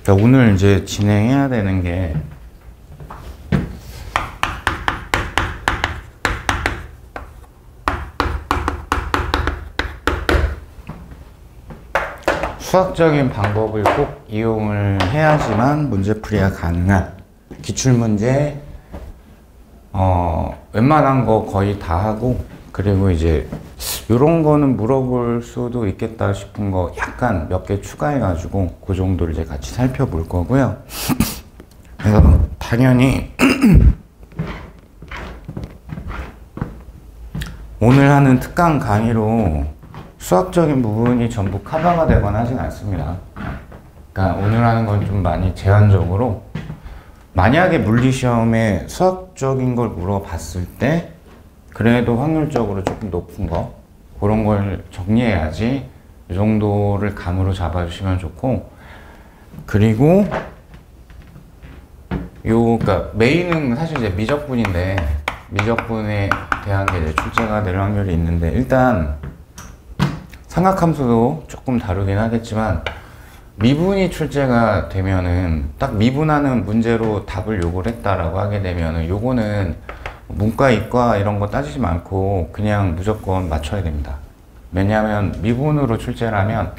그러니까 오늘 이제 진행해야 되는 게 수학적인 방법을 꼭 이용을 해야지만 문제풀이가 가능한 기출문제 웬만한 거 거의 다 하고, 그리고 이제 요런 거는 물어볼 수도 있겠다 싶은 거 약간 몇 개 추가해 가지고 그 정도를 이제 같이 살펴볼 거고요. 그래서 당연히 오늘 하는 특강 강의로 수학적인 부분이 전부 커버가 되거나 하진 않습니다. 그러니까 오늘 하는 건 좀 많이 제한적으로, 만약에 물리시험에 수학적인 걸 물어봤을 때 그래도 확률적으로 조금 높은 거, 그런 걸 정리해야지 이 정도를 감으로 잡아주시면 좋고, 그리고 그러니까 메인은 사실 이제 미적분인데, 미적분에 대한 게 이제 출제가 될 확률이 있는데, 일단 삼각함수도 조금 다루긴 하겠지만 미분이 출제가 되면은 딱 미분하는 문제로 답을 요구를 했다라고 하게 되면은 요거는 문과, 이과 이런 거 따지지 않고 그냥 무조건 맞춰야 됩니다. 왜냐하면 미분으로 출제를 하면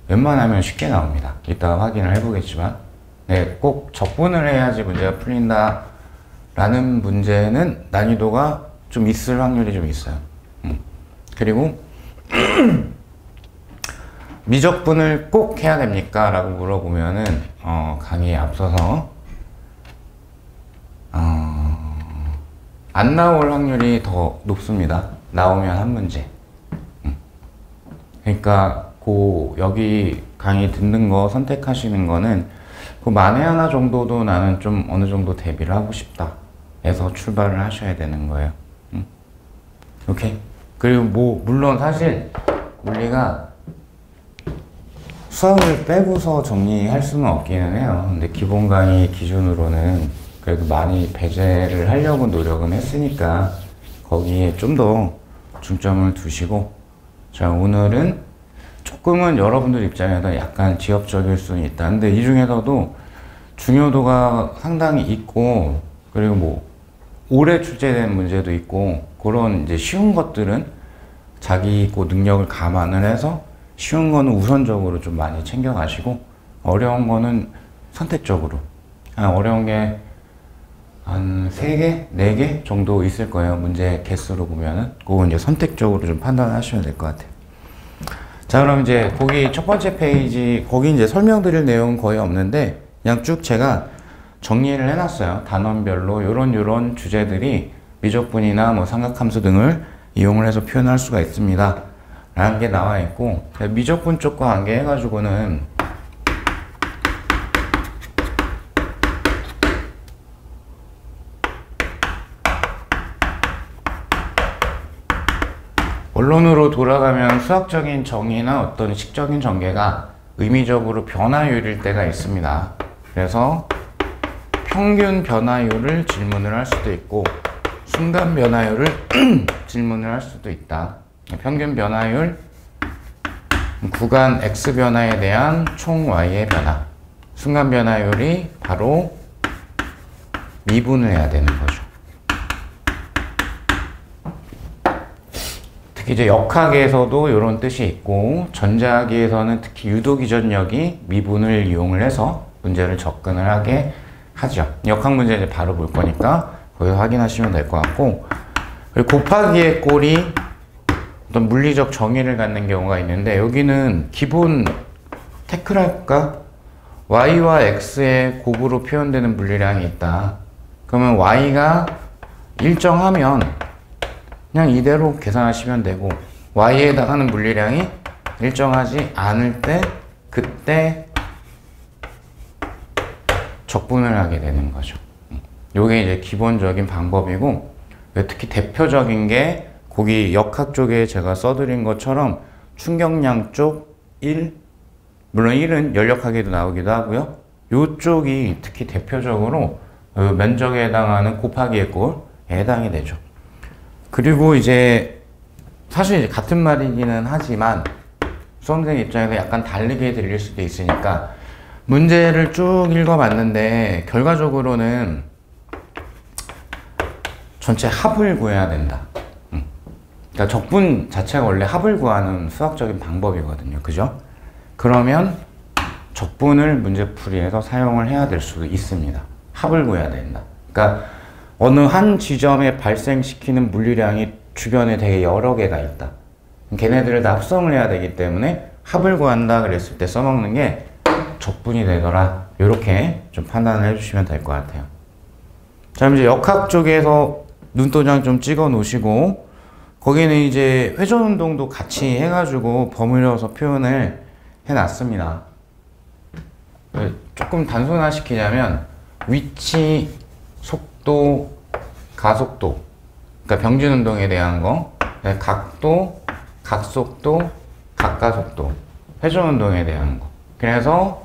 웬만하면 쉽게 나옵니다. 이따가 확인을 해보겠지만, 네, 꼭 적분을 해야지 문제가 풀린다 라는 문제는 난이도가 좀 있을 확률이 좀 있어요. 그리고 미적분을 꼭 해야 됩니까? 라고 물어보면은 강의에 앞서서 안 나올 확률이 더 높습니다. 나오면 한 문제. 그러니까 여기 강의 듣는 거 선택하시는 거는 그 만에 하나 정도도 나는 좀 어느 정도 대비를 하고 싶다 해서 출발을 하셔야 되는 거예요. 오케이. 그리고 뭐 물론 사실 물리가 수학을 빼고서 정리할 수는 없기는 해요. 근데 기본 강의 기준으로는 그래도 많이 배제를 하려고 노력은 했으니까 거기에 좀 더 중점을 두시고, 자, 오늘은 조금은 여러분들 입장에서 약간 지엽적일 수는 있다. 근데 이 중에서도 중요도가 상당히 있고, 그리고 뭐 오래 출제된 문제도 있고, 그런 이제 쉬운 것들은 자기 능력을 감안을 해서 쉬운 거는 우선적으로 좀 많이 챙겨가시고, 어려운 거는 선택적으로, 어려운 게 한 3개, 4개 정도 있을 거예요. 문제 개수로 보면은. 그거 이제 선택적으로 좀 판단하셔야 될 것 같아요. 자, 그럼 이제 거기 첫 번째 페이지, 거기 이제 설명드릴 내용은 거의 없는데, 그냥 쭉 제가 정리를 해놨어요. 단원별로 요런 주제들이 미적분이나 뭐 삼각함수 등을 이용을 해서 표현할 수가 있습니다 라는 게 나와 있고, 미적분 쪽과 관계 해가지고는 원론으로 돌아가면 수학적인 정의나 어떤 식적인 전개가 의미적으로 변화율일 때가 있습니다. 그래서 평균 변화율을 질문을 할 수도 있고 순간 변화율을 질문을 할 수도 있다. 평균 변화율, 구간 x 변화에 대한 총 y의 변화. 순간 변화율이 바로 미분을 해야 되는 거죠. 특히 이제 역학에서도 이런 뜻이 있고, 전자학에서는 특히 유도기전력이 미분을 이용을 해서 문제를 접근을 하게 하죠. 역학 문제 이제 바로 볼 거니까 거기서 확인하시면 될 것 같고, 그리고 곱하기의 꼴이 어떤 물리적 정의를 갖는 경우가 있는데, 여기는 기본 태클할까? y와 x의 곱으로 표현되는 물리량이 있다. 그러면 y가 일정하면 그냥 이대로 계산하시면 되고, y에 해당하는 물리량이 일정하지 않을 때 그때 적분을 하게 되는 거죠. 요게 이제 기본적인 방법이고, 특히 대표적인 게 거기 역학 쪽에 제가 써드린 것처럼 충격량 쪽 1, 물론 1은 연력학에도 나오기도 하고요. 요쪽이 특히 대표적으로 면적에 해당하는 곱하기의 꼴에 해당이 되죠. 그리고 이제 사실 이제 같은 말이기는 하지만 수험생 입장에서 약간 다르게 들릴 수도 있으니까, 문제를 쭉 읽어봤는데 결과적으로는 전체 합을 구해야 된다. 그러니까 적분 자체가 원래 합을 구하는 수학적인 방법이거든요. 그죠? 그러면 적분을 문제풀이에서 사용을 해야 될 수도 있습니다. 합을 구해야 된다. 그러니까 어느 한 지점에 발생시키는 물리량이 주변에 되게 여러 개가 있다. 걔네들을 다 합성을 해야 되기 때문에 합을 구한다 그랬을 때 써먹는 게 적분이 되더라. 이렇게 좀 판단을 해주시면 될 것 같아요. 자, 이제 역학 쪽에서 눈도장 좀 찍어 놓으시고 거기는 이제 회전운동도 같이 해가지고 버무려서 표현을 해놨습니다. 조금 단순화시키자면 위치, 속도, 가속도, 그러니까 병진운동에 대한 거, 각도, 각속도, 각가속도, 회전운동에 대한 거. 그래서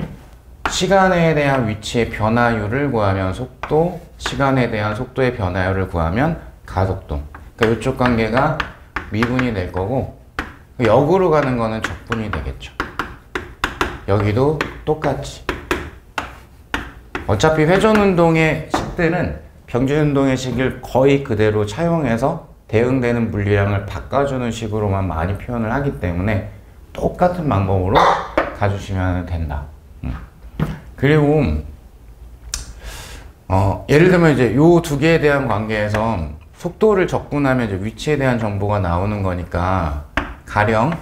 시간에 대한 위치의 변화율을 구하면 속도, 시간에 대한 속도의 변화율을 구하면 가속도. 그러니까 이쪽 관계가 미분이 될 거고 역으로 가는 거는 적분이 되겠죠. 여기도 똑같이. 어차피 회전운동의 식들은 병진운동의 식을 거의 그대로 차용해서 대응되는 물리량을 바꿔주는 식으로만 많이 표현을 하기 때문에 똑같은 방법으로 가주시면 된다. 그리고 예를 들면 이제 요 두 개에 대한 관계에서 속도를 적분하면 이제 위치에 대한 정보가 나오는 거니까 가령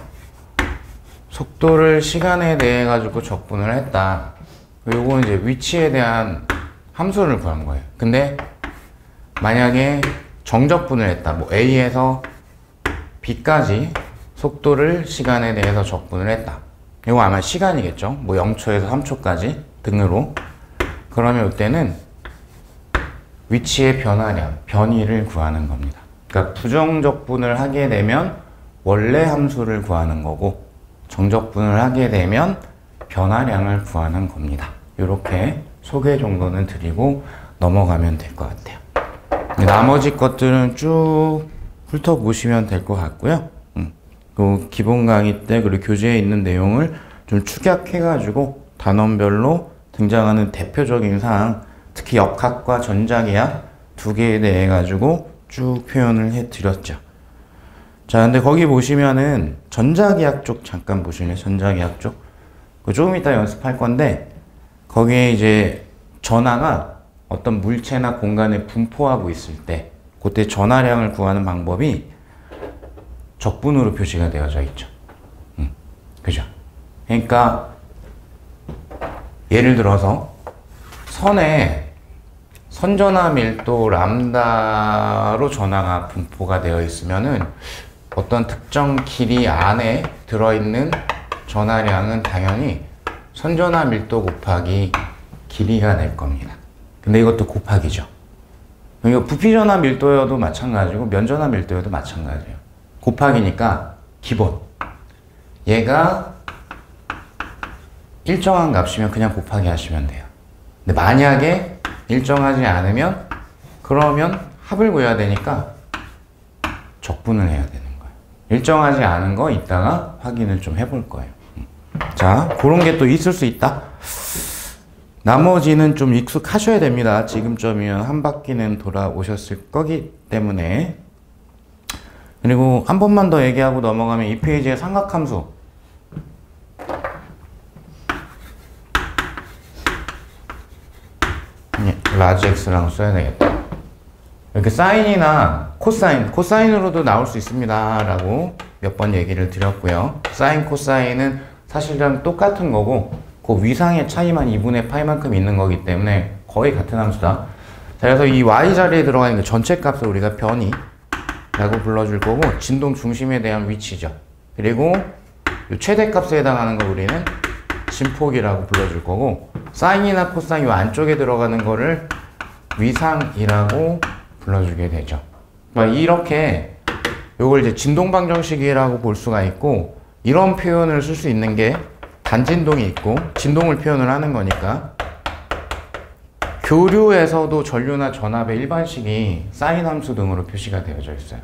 속도를 시간에 대해 가지고 적분을 했다. 요건 이제 위치에 대한 함수를 구한 거예요. 근데 만약에 정적분을 했다. 뭐 A에서 B까지 속도를 시간에 대해서 적분을 했다. 이거 아마 시간이겠죠. 뭐 0초에서 3초까지 등으로. 그러면 이때는 위치의 변화량, 변이를 구하는 겁니다. 그러니까 부정적분을 하게 되면 원래 함수를 구하는 거고 정적분을 하게 되면 변화량을 구하는 겁니다. 이렇게 소개 정도는 드리고 넘어가면 될 것 같아요. 나머지 것들은 쭉 훑어보시면 될 것 같고요. 그 기본 강의 때 그리고 교재에 있는 내용을 좀 축약해가지고 단원별로 등장하는 대표적인 사항, 특히 역학과 전자계약 두 개에 대해 가지고 쭉 표현을 해드렸죠. 자, 근데 거기 보시면은 전자계약 쪽 잠깐 보실래요? 전자계약 쪽. 조금 이따 연습할 건데 거기에 이제 전하가 어떤 물체나 공간에 분포하고 있을 때 그때 전하량을 구하는 방법이 적분으로 표시가 되어져 있죠. 그죠? 그러니까 예를 들어서 선에 선전하 밀도 람다로 전하가 분포가 되어 있으면은 어떤 특정 길이 안에 들어있는 전하량은 당연히 선전하 밀도 곱하기 길이가 될 겁니다. 근데 이것도 곱하기죠. 이거 부피전하 밀도여도 마찬가지고 면전하 밀도여도 마찬가지예요. 곱하기니까 기본. 얘가 일정한 값이면 그냥 곱하기 하시면 돼요. 근데 만약에 일정하지 않으면 그러면 합을 구해야 되니까 적분을 해야 되는 거예요. 일정하지 않은 거 이따가 확인을 좀 해볼 거예요. 자, 그런 게 또 있을 수 있다. 나머지는 좀 익숙하셔야 됩니다. 지금쯤이면 한 바퀴는 돌아오셨을 거기 때문에. 그리고 한 번만 더 얘기하고 넘어가면 이 페이지의 삼각함수. 라지 X랑 써야 되겠다. 이렇게 사인이나 코사인으로도 나올 수 있습니다. 라고 몇 번 얘기를 드렸고요. 사인, 코사인은 사실상 똑같은 거고, 그 위상의 차이만 2분의 파이만큼 있는 거기 때문에 거의 같은 함수다. 자, 그래서 이 y 자리에 들어가 있는 전체 값을 우리가 변이라고 불러줄 거고, 진동 중심에 대한 위치죠. 그리고 이 최대값에 해당하는 거 우리는 진폭이라고 불러줄 거고, 사인이나 코사인 이 안쪽에 들어가는 거를 위상이라고 불러주게 되죠. 그러니까 이렇게 요걸 이제 진동 방정식이라고 볼 수가 있고, 이런 표현을 쓸 수 있는 게 단진동이 있고 진동을 표현을 하는 거니까 교류에서도 전류나 전압의 일반식이 사인 함수 등으로 표시가 되어져 있어요.